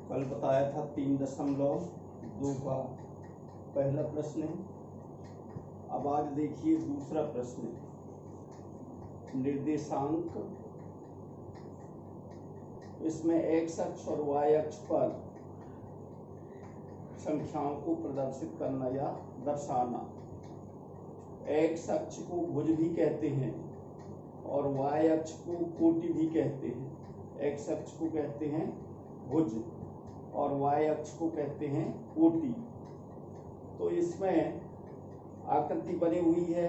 कल बताया था 3.2 का पहला प्रश्न है। अब आज देखिए दूसरा प्रश्न, निर्देशांक। इसमें एक्स अक्ष और वाई अक्ष पर संख्याओं को प्रदर्शित करना या दर्शाना। एक्स अक्ष को भुज भी कहते हैं और वाई अक्ष को कोटि भी कहते हैं। एक्स अक्ष को कहते हैं भुज और वाई अक्ष को कहते हैं कोटि। तो इसमें आकृति बनी हुई है,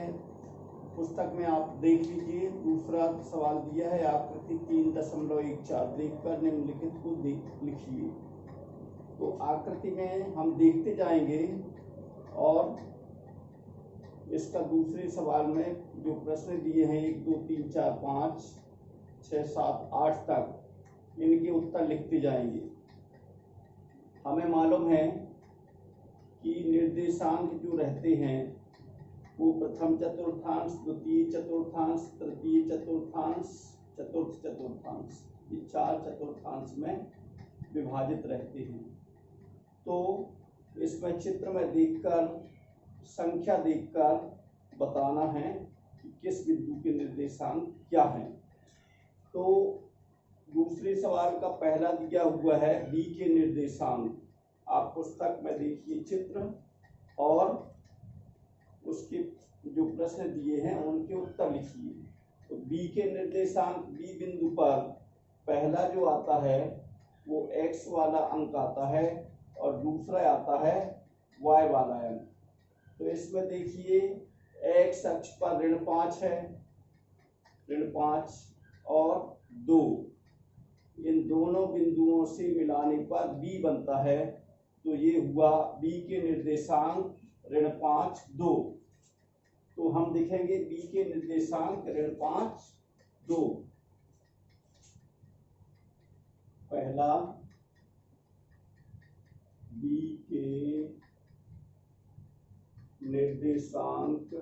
पुस्तक में आप देख लीजिए। दूसरा सवाल दिया है आकृति 3.14, देखकर निम्नलिखित को लिखिए। तो आकृति में हम देखते जाएंगे और इसका दूसरे सवाल में जो प्रश्न दिए हैं 1 2 3 4 5 6 7 8 तक, इनके उत्तर लिखते जाएंगे। हमें मालूम है कि निर्देशांक जो रहते हैं वो प्रथम चतुर्थांश, द्वितीय चतुर्थांश, तृतीय चतुर्थांश, चतुर्थ चतुर्थांश, ये 4 चतुर्थांश में विभाजित रहते हैं। तो इसमें चित्र में देखकर, संख्या देखकर बताना है कि किस बिंदु के निर्देशांक क्या हैं। तो दूसरे सवाल का पहला दिया हुआ है बी के निर्देशांक। आप पुस्तक में देखिए चित्र और उसके जो प्रश्न दिए हैं उनके उत्तर लिखिए। तो बी के निर्देशांक, बी बिंदु पर पहला जो आता है वो एक्स वाला अंक आता है और दूसरा आता है वाई वाला अंक। तो इसमें देखिए एक्स अक्ष पर ऋण 5 है, ऋण 5 और 2, इन दोनों बिंदुओं से मिलाने पर बी बनता है। तो ये हुआ बी के निर्देशांक ऋण 5 2। तो हम लिखेंगे बी के निर्देशांक ऋण 5 2। पहला बी के निर्देशांक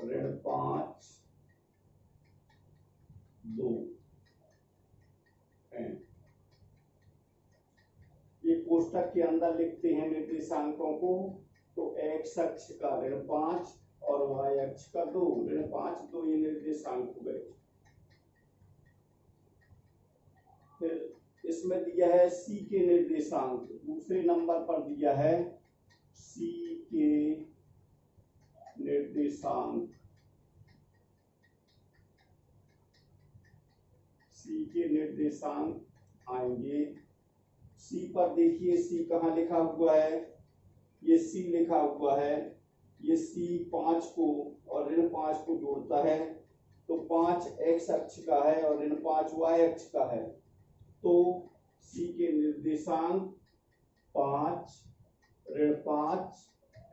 ऋण 5 2 है। ये कोष्ठक के अंदर लिखते हैं निर्देशांकों को। तो एक्स अक्ष का ऋण 5 और वाई अक्ष का 2, ऋण 5 2 ये निर्देशांक हो गए। फिर इसमें दिया है सी के निर्देशांक, दूसरे नंबर पर दिया है सी के निर्देशांक। सी के निर्देशांक आएंगे, सी पर देखिए सी कहाँ लिखा हुआ है, ये सी लिखा हुआ है। ये सी 5 को और ऋण 5 को जोड़ता है। तो 5 एक्स अक्ष का है और ऋण 5 वाई अक्ष का है। तो सी के निर्देशांक 5 ऋण 5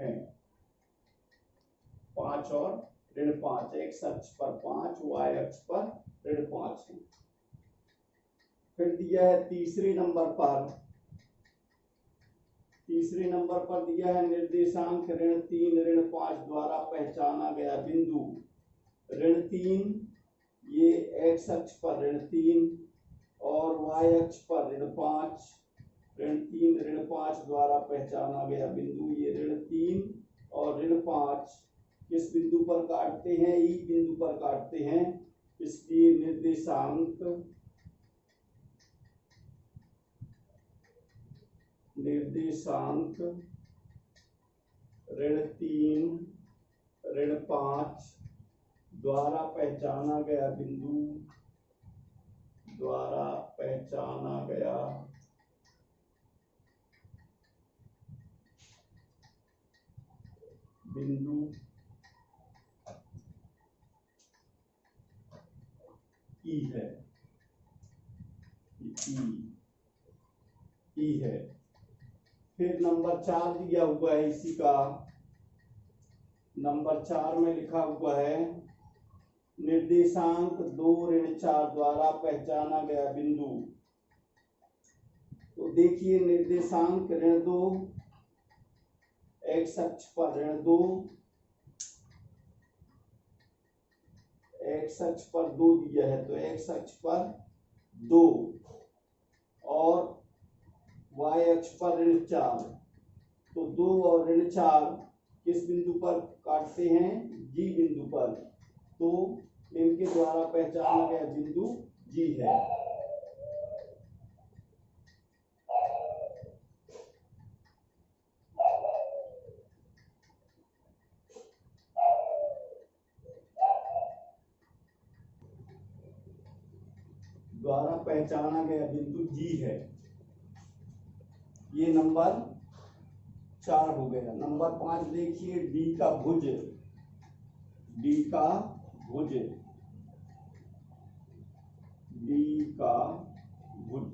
है। 5 और ऋण 5, एक्स अक्ष पर 5, वाई अक्ष पर ऋण 5 है। फिर दिया है तीसरे नंबर पर दिया है निर्देशांक ऋण 3 ऋण 5 द्वारा पहचाना गया बिंदु। ऋण 3 ये एक्स अक्ष पर ऋण 3 और वाई अक्ष पर ऋण 5। ऋण 3 ऋण 5 द्वारा पहचाना गया बिंदु, ये ऋण 3 और ऋण 5 किस बिंदु पर काटते हैं? ई बिंदु पर काटते हैं। इसलिए निर्देशांक ऋण 3 ऋण 5 द्वारा पहचाना गया बिंदु, ई है, ई है। फिर नंबर 4 दिया हुआ है इसी का। नंबर 4 में लिखा हुआ है निर्देशांक 2 ऋण 4 द्वारा पहचाना गया बिंदु। तो देखिए निर्देशांक ऋण 2, एक्स अक्ष पर ऋण 2 एक्स अक्ष पर 2 दिया है तो एक्स अक्ष पर 2 और वाई अक्ष पर ऋण 4, तो 2 और ऋण 4 किस बिंदु पर काटते हैं? जी बिंदु पर, तो इनके द्वारा पहचाना गया बिंदु जी है। द्वारा पहचाना गया बिंदु जी है। ये नंबर 4 हो गया। नंबर 5 देखिए, डी का भुज, डी का भुज, डी का भुज।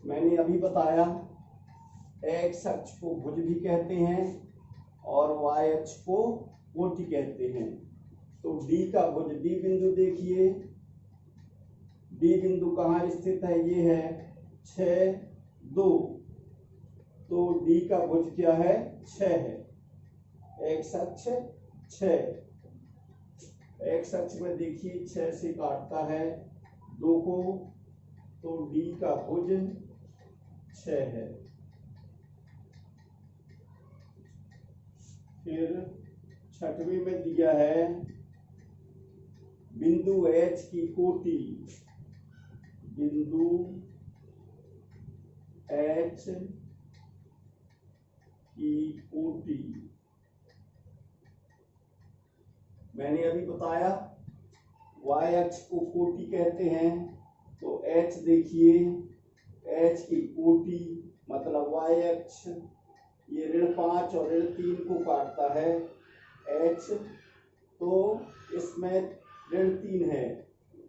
मैंने अभी बताया एक्स अक्ष को भुज भी कहते हैं और वाई अक्ष को कोटि कहते हैं। तो डी का भुज, डी बिंदु देखिए, डी बिंदु कहाँ स्थित है? ये है 6, 2, तो डी का भुज क्या है? 6 है। एक्स अक्ष 6, एक्स अक्ष में देखिए 6 से काटता है 2 को, तो डी का भुज 6 है। फिर 6वें में दिया है बिंदु एच की कोटि, बिंदु एच की कोटि। मैंने अभी बताया वाई अक्ष को कोटि कहते हैं, तो एच देखिए, एच की कोटि मतलब वाई अक्ष, ये ऋण 5 और ऋण 3 को काटता है एच, तो इसमें ऋण 3 है,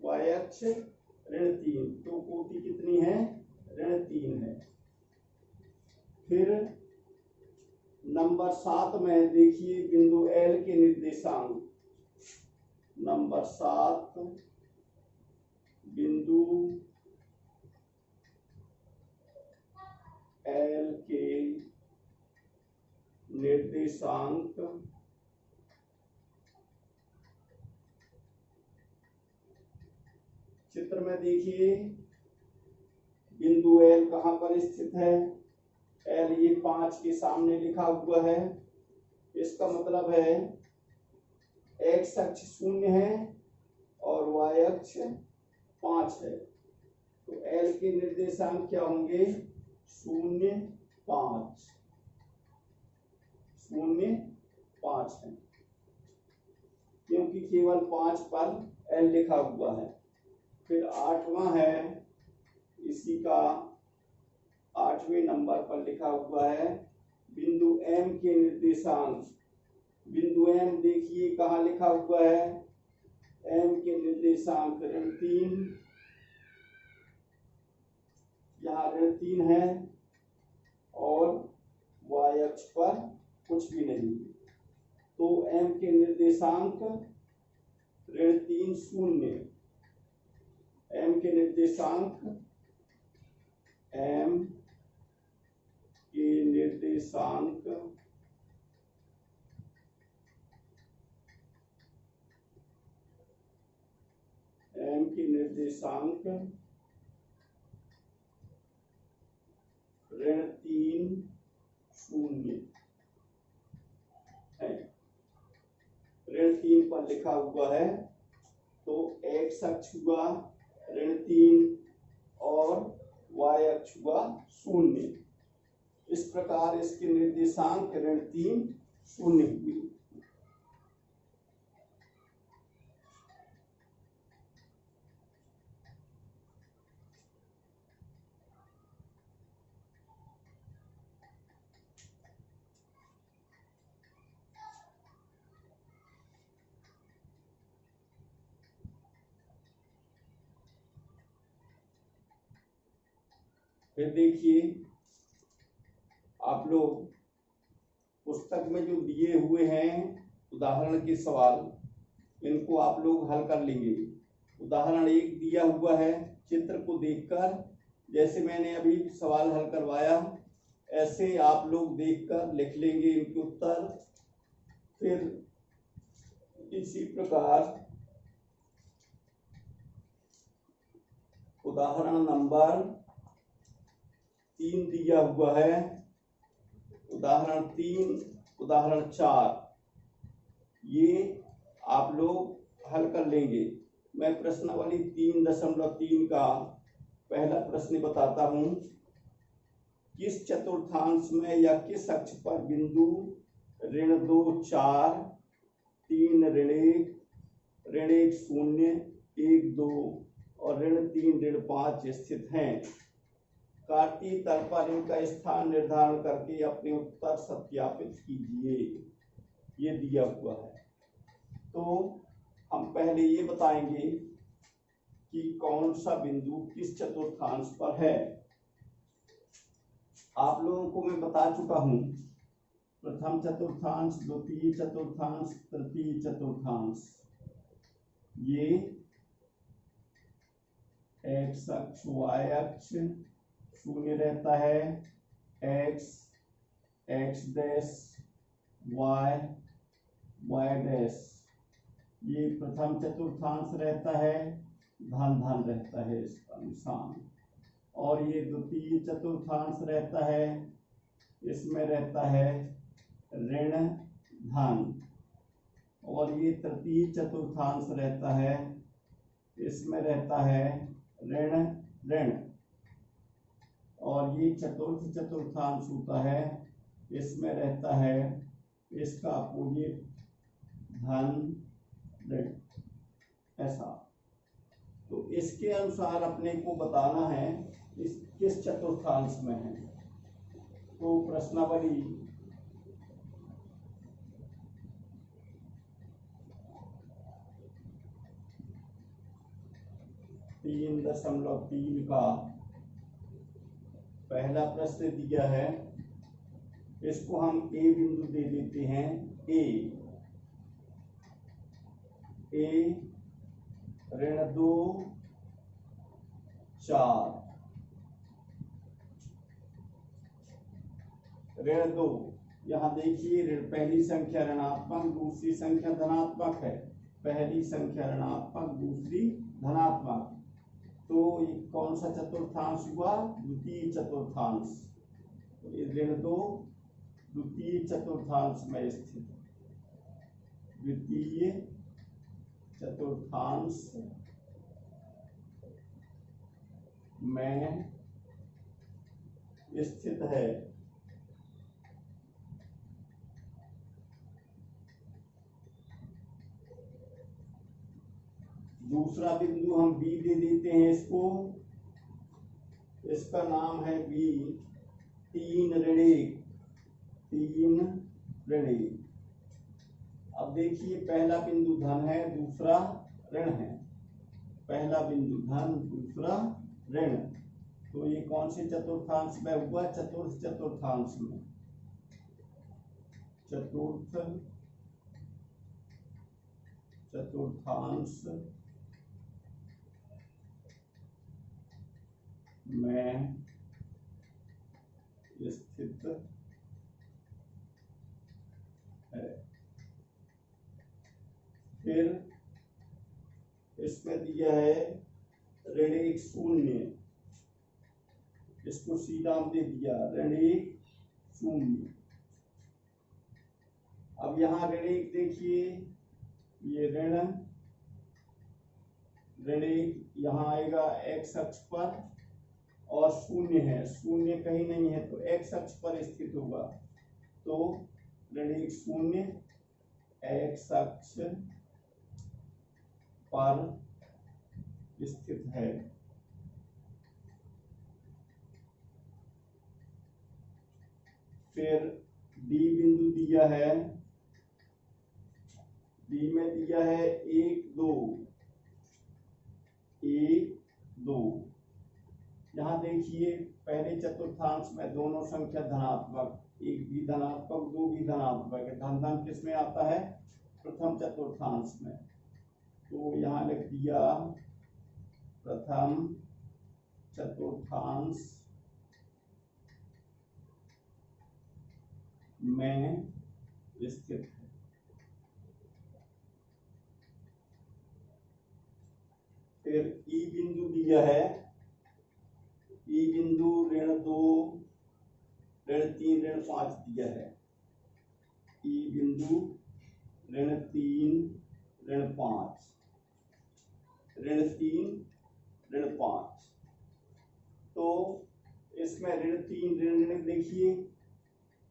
वाई अक्ष ऋण 3, तो कोटि कितनी है? ऋण 3 है। फिर नंबर 7 में देखिए बिंदु एल के निर्देशांक, नंबर 7 बिंदु एल के निर्देशांक चित्र में देखिए बिंदु एल कहां पर स्थित है? एल ये 5 के सामने लिखा हुआ है। इसका मतलब है एक्स अक्ष 0 है और वाई अक्ष 5 है, तो एल के निर्देशांक क्या होंगे? 0, 5, 0, 5 है, क्योंकि केवल 5 पर एल लिखा हुआ है। फिर 8वां है, इसी का 8वें नंबर पर लिखा हुआ है बिंदु एम के निर्देशांक। बिंदु एम देखिए कहाँ लिखा हुआ है? एम के निर्देशांक ऋण 3, यहाँ ऋण 3 है और वाई अक्ष पर कुछ भी नहीं, तो एम के निर्देशांक ऋण 3, 0, एम के निर्देशांक, एम के निर्देशांक एम के निर्देशांक ऋण 3, 0 है। ऋण 3 पर लिखा हुआ है, तो एक्स अक्ष हुआ ऋण 3 और वाई अक्ष हुआ 0। इस प्रकार इसके निर्देशांक ऋण 3, 0 हुए। फिर देखिए आप लोग पुस्तक में जो दिए हुए हैं उदाहरण के सवाल, इनको आप लोग हल कर लेंगे। उदाहरण 1 दिया हुआ है, चित्र को देखकर जैसे मैंने अभी सवाल हल करवाया ऐसे आप लोग देखकर लिख लेंगे इनके उत्तर। फिर इसी प्रकार उदाहरण नंबर 3 दिया हुआ है, उदाहरण 3, उदाहरण 4, ये आप लोग हल कर लेंगे। मैं प्रश्नावली 3.3 का पहला प्रश्न बताता हूं। किस चतुर्थांश में या किस अक्ष पर बिंदु ऋण 2 4 3 ऋण 1 0 1 2 और ऋण 3 ऋण 5 स्थित हैं? काटी तल पर इनका स्थान निर्धारण करके अपने उत्तर सत्यापित कीजिए। ये दिया हुआ है। तो हम पहले ये बताएंगे कि कौन सा बिंदु किस चतुर्थांश पर है। आप लोगों को मैं बता चुका हूं, प्रथम चतुर्थांश, द्वितीय चतुर्थांश, तृतीय चतुर्थांश। ये एक्स अक्ष वाई अक्ष शून्य रहता है, X X dash Y Y dash, ये प्रथम चतुर्थांश रहता है, धन धन रहता है इसका निशान। और ये द्वितीय चतुर्थांश रहता है, इसमें रहता है ऋण धन। और ये तृतीय चतुर्थांश रहता है, इसमें रहता है ऋण ऋण। और ये चतुर्थ चतुर्थांश होता है, इसमें रहता है इसका अपोजिट धन ऋण, ऐसा। तो इसके अनुसार अपने को बताना है इस किस चतुर्थांश में है। तो प्रश्नावली 3.3 का पहला प्रश्न दिया है। इसको हम ए बिंदु दे देते हैं। ए ऋण 2 4 ऋण 2, यहाँ देखिए ऋण पहली संख्या ऋणात्मक, दूसरी संख्या धनात्मक है। पहली संख्या ऋणात्मक, दूसरी धनात्मक। तो ये कौन सा चतुर्थांश हुआ? द्वितीय चतुर्थांश। तो ये ऋण 2 द्वितीय चतुर्थांश में स्थित, द्वितीय चतुर्थांश में स्थित है। दूसरा बिंदु हम बी दे देते हैं इसको, इसका नाम है बी 3 ऋण 1 3 ऋण 1। अब देखिए पहला बिंदु धन है, दूसरा ऋण है। पहला बिंदु धन, दूसरा ऋण। तो ये कौन से चतुर्थांश में हुआ? चतुर्थ चतुर्थांश में। चतुर्थ चतुर्थांश में स्थित है। फिर इसमें दिया है ऋण 1 0, इसको सीधा हमने दिया ऋण 1 0। अब यहाँ ऋण 1 देखिए, ये ऋण 1 यहाँ आएगा एक्स अक्ष पर और 0 है, 0 कहीं नहीं है तो एक्स अक्ष पर स्थित होगा। तो ऋण 1 0 एक्स अक्ष पर स्थित है। फिर डी बिंदु दिया है, डी में दिया है 1 2 1 2। यहाँ देखिए पहले चतुर्थांश में दोनों संख्या धनात्मक, एक भी धनात्मक 2 भी धनात्मक है। धन धन किस में आता है? प्रथम चतुर्थांश में। तो यहाँ लिख दिया प्रथम चतुर्थांश में स्थित है। दिया है ई बिंदु ऋण 2 ऋण 3 ऋण 5 दिया है। ई बिंदु ऋण 3 ऋण 5 ऋण 3 ऋण 5। तो इसमें ऋण 3 ऋण देखिए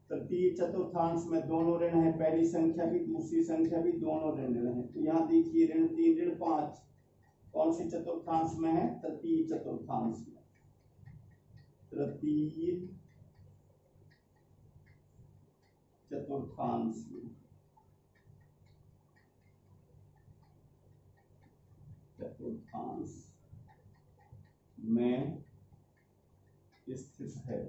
तृतीय चतुर्थांश में दोनों ऋण है, पहली संख्या भी दूसरी संख्या भी दोनों ऋण है। तो यहाँ देखिए ऋण 3 ऋण 5 कौन सी चतुर्थांश में है? तृतीय चतुर्थांश में। तृतीय चतुर्थांश में स्थित है।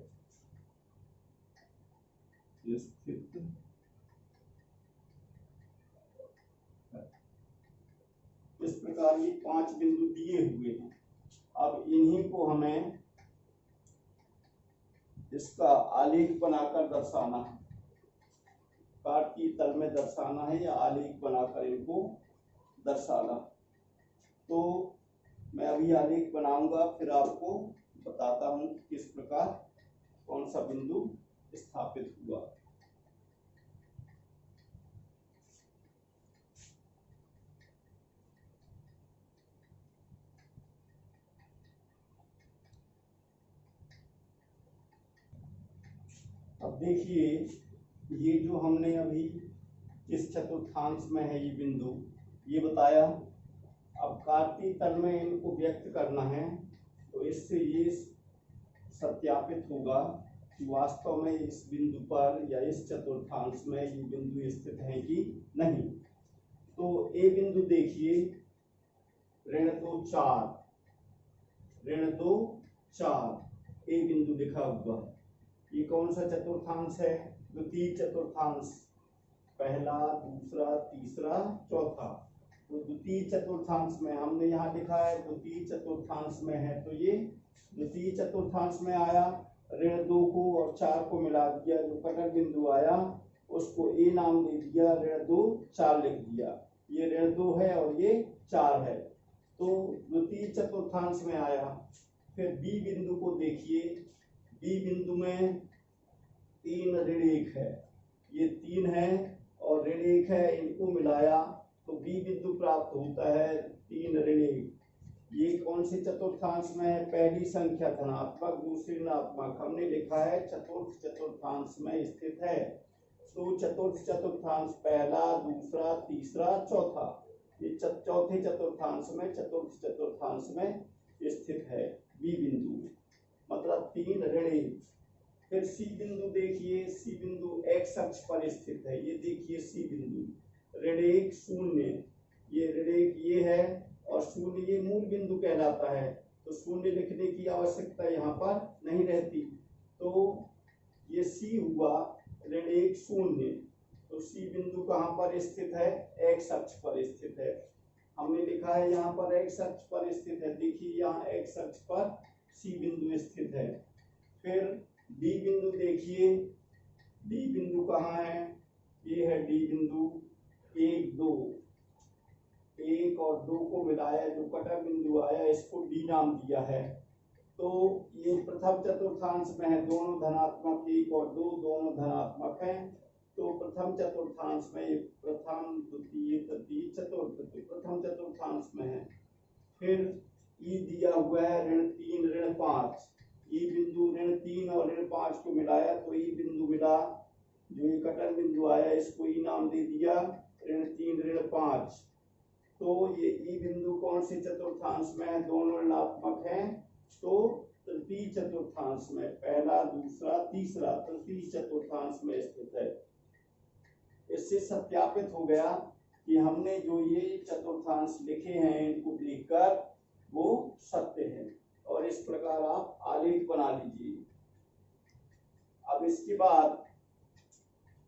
इस प्रकार ये 5 बिंदु दिए हुए हैं। अब इन्हीं को हमें इसका आलेख बनाकर दर्शाना है, काट की तल में दर्शाना है या आलेख बनाकर इनको दर्शाना। तो मैं अभी आलेख बनाऊंगा, फिर आपको बताता हूं किस प्रकार कौन सा बिंदु स्थापित हुआ। अब देखिए ये जो हमने अभी किस चतुर्थांश में है ये बिंदु, ये बताया। अब कार्तीय तल में इनको व्यक्त करना है, तो इससे ये सत्यापित होगा कि वास्तव में इस बिंदु पर या इस चतुर्थांश में ये बिंदु स्थित है कि नहीं। तो ए बिंदु देखिए ऋण 2 4 ए बिंदु लिखा हुआ है। ये कौन सा चतुर्थांश है? द्वितीय चतुर्थांश, पहला दूसरा तीसरा चौथा। तो द्वितीय चतुर्थांश में हमने यहाँ लिखा है द्वितीय चतुर्थांश में है, तो ये द्वितीय चतुर्थांश में आया। ऋण 2 को और 4 को मिला दिया, जो कटर बिंदु आया उसको ए नाम दे दिया, ऋण 2 4 लिख दिया। ये ऋण 2 है और ये 4 है, तो द्वितीय चतुर्थांश में आया। फिर बी बिंदु को देखिए, बी बिंदु में 3 ऋण 1 है, ये 3 है और ऋण 1 है, इनको मिलाया तो बी बिंदु प्राप्त होता है 3 ऋण 1। ये कौन से चतुर्थांश में है? पहली संख्या धनात्मक दूसरी ऋणात्मक, हमने लिखा है चतुर्थ चतुर्थांश में स्थित है। तो चतुर्थ चतुर्थांश पहला दूसरा तीसरा चौथा, ये चौथे चतुर्थांश में चतुर्थ चतुर्थांश में स्थित है बी बिंदु, मतलब 3 ऋण 1। फिर सी बिंदु देखिए, सी बिंदु एक्स अक्ष पर स्थित है। ये देखिए सी बिंदु ऋण 1 0, ये ऋण 1 ये है और 0 ये मूल बिंदु कहलाता है, तो 0 लिखने की आवश्यकता यहाँ पर नहीं रहती। तो ये सी हुआ ऋण 1 0, तो सी बिंदु कहाँ पर स्थित है? एक्स अक्ष पर स्थित है। हमने लिखा है यहाँ पर एक्स अक्ष पर स्थित है, देखिए यहाँ एक्स अक्ष पर सी बिंदु स्थित है। फिर डी बिंदु देखिए, डी बिंदु कहाँ है? ये है डी बिंदु, 1 और 2 को मिलाया, जो कटर बिंदु आया इसको डी नाम दिया है। तो ये प्रथम चतुर्थांश में है, दोनों धनात्मक, 1 और 2 दोनों धनात्मक हैं। तो प्रथम चतुर्थांश में ये प्रथम द्वितीय तृतीय चतुर्थ, प्रथम चतुर्थांश में है। फिर ई दिया हुआ है ऋण 3 ऋण 5, ई बिंदु ऋण 3 और ऋण 5 को मिलाया तो ई बिंदु मिला, जो ये कटर बिंदु आया इसको ई नाम दे दिया, ऋण 3 ऋण 5। तो ये ई बिंदु कौन से चतुर्थांश में है? दोनों ऋणात्मक हैं, तो तृतीय चतुर्थांश में, पहला दूसरा तीसरा तृतीय चतुर्थांश में स्थित है। इससे सत्यापित हो गया कि हमने जो ये चतुर्थांश लिखे हैं इनको देखकर वो सत्य है। और इस प्रकार आप आलेख बना लीजिए। अब इसके बाद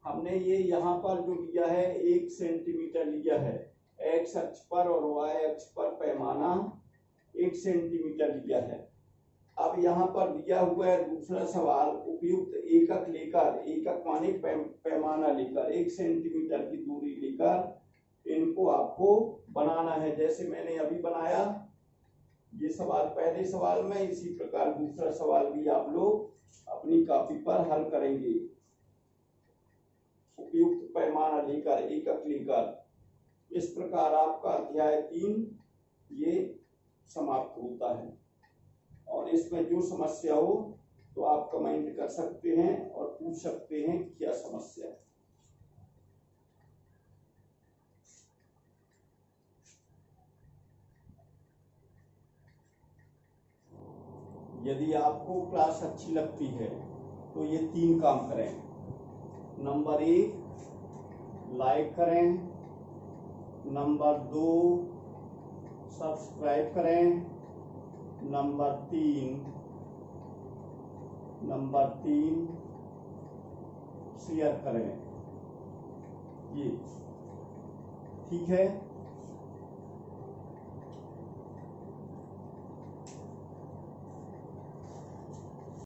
हमने ये यहाँ पर जो लिया है 1 सेंटीमीटर लिया है, एक्स अक्ष पर और वाई अक्ष पर पैमाना 1 सेंटीमीटर लिया है। अब यहाँ पर दिया हुआ है दूसरा सवाल, उपयुक्त एकक लेकर, एकक माने पैमाना लेकर 1 सेंटीमीटर की दूरी लेकर इनको आपको बनाना है। जैसे मैंने अभी बनाया ये सवाल पहले सवाल में, इसी प्रकार दूसरा सवाल भी आप लोग अपनी कॉपी पर हल करेंगे। उपयुक्त पैमाना लेकर, एकक लेकर। इस प्रकार आपका अध्याय 3 ये समाप्त होता है। और इसमें जो समस्या हो तो आप कमेंट कर सकते हैं और पूछ सकते हैं क्या समस्या है। यदि आपको क्लास अच्छी लगती है तो ये 3 काम करें। नंबर 1 लाइक करें, नंबर 2 सब्सक्राइब करें, नंबर 3 शेयर करें। ये ठीक है।